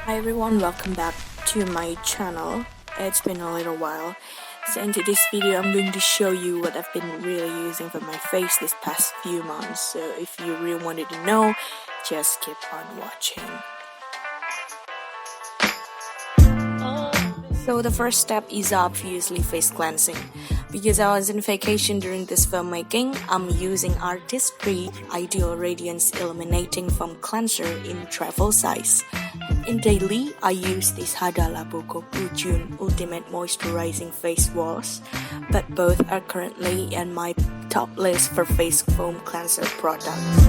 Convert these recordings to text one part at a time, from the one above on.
Hi everyone, welcome back to my channel. It's been a little while. So into this video I'm going to show you what I've been really using for my face this past few months. So if you really wanted to know, just keep on watching. So the first step is obviously face cleansing. Because I was on vacation during this filmmaking, I'm using Artistry Ideal Radiance Illuminating Foam Cleanser in travel size. In daily, I use this Hada Labo June Ultimate Moisturizing Face Wash, but both are currently in my top list for face foam cleanser products.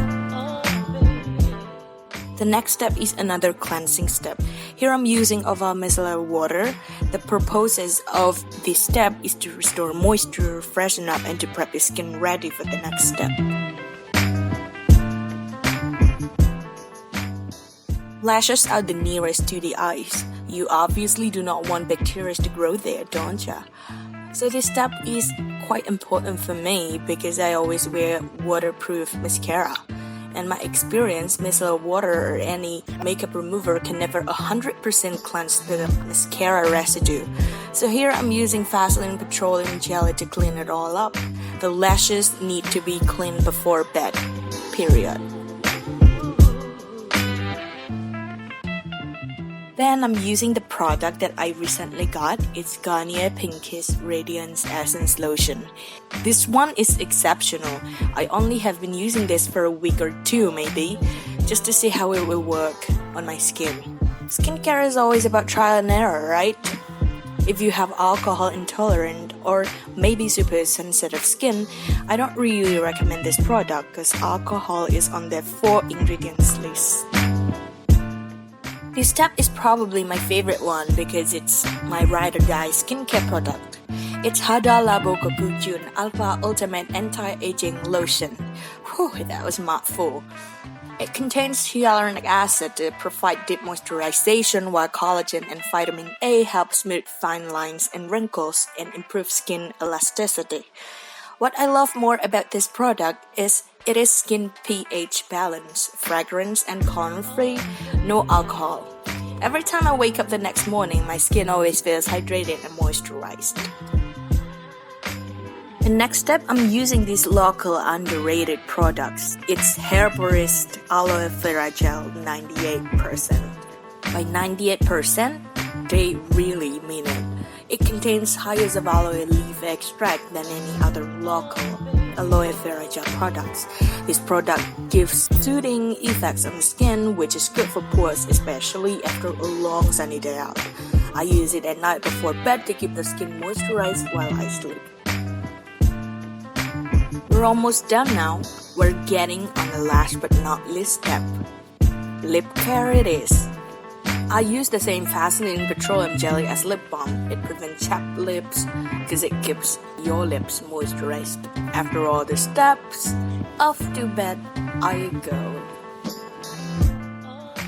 The next step is another cleansing step. Here I'm using oval micellar water. The purpose of this step is to restore moisture, freshen up, and to prep your skin ready for the next step. Lashes are the nearest to the eyes. You obviously do not want bacteria to grow there, don't ya? So this step is quite important for me because I always wear waterproof mascara. In my experience, micellar water or any makeup remover can never 100% cleanse the mascara residue. So here I'm using Vaseline petroleum jelly to clean it all up. The lashes need to be cleaned before bed, period. Then I'm using the product that I recently got. It's Garnier Pinkish Radiance Essence Lotion. This one is exceptional. I only have been using this for a week or two maybe, just to see how it will work on my skin. Skincare is always about trial and error, right? If you have alcohol intolerant or maybe super sensitive skin, I don't really recommend this product because alcohol is on their 4 ingredients list. This step is probably my favorite one because it's my ride or die skincare product. It's Hada Labo June Alpha Ultimate Anti-Aging Lotion. Whew, that was a mouthful. It contains hyaluronic acid to provide deep moisturization, while collagen and vitamin A help smooth fine lines and wrinkles and improve skin elasticity. What I love more about this product is it is skin pH balanced, fragrance and color-free, no alcohol. Every time I wake up the next morning, my skin always feels hydrated and moisturized. The next step, I'm using these local underrated products. It's Hair Purist Aloe Vera Gel 98%. By 98%, they really mean it. It contains higher of aloe leaf extract than any other local aloe vera gel products. This product gives soothing effects on the skin, which is good for pores, especially after a long sunny day out. I use it at night before bed to keep the skin moisturized while I sleep. We're almost done now. We're getting on the last but not least step. Lip care it is. I use the same Vaseline petroleum jelly as lip balm. It prevents chapped lips because it keeps your lips moisturized. After all the steps, off to bed I go.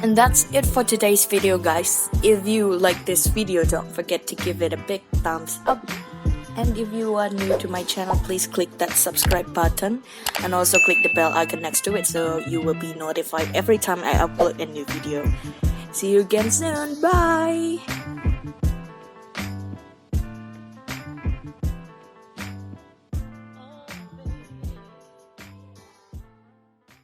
And that's it for today's video, guys. If you like this video, don't forget to give it a big thumbs up. And if you are new to my channel, please click that subscribe button and also click the bell icon next to it so you will be notified every time I upload a new video. See you again soon. Bye!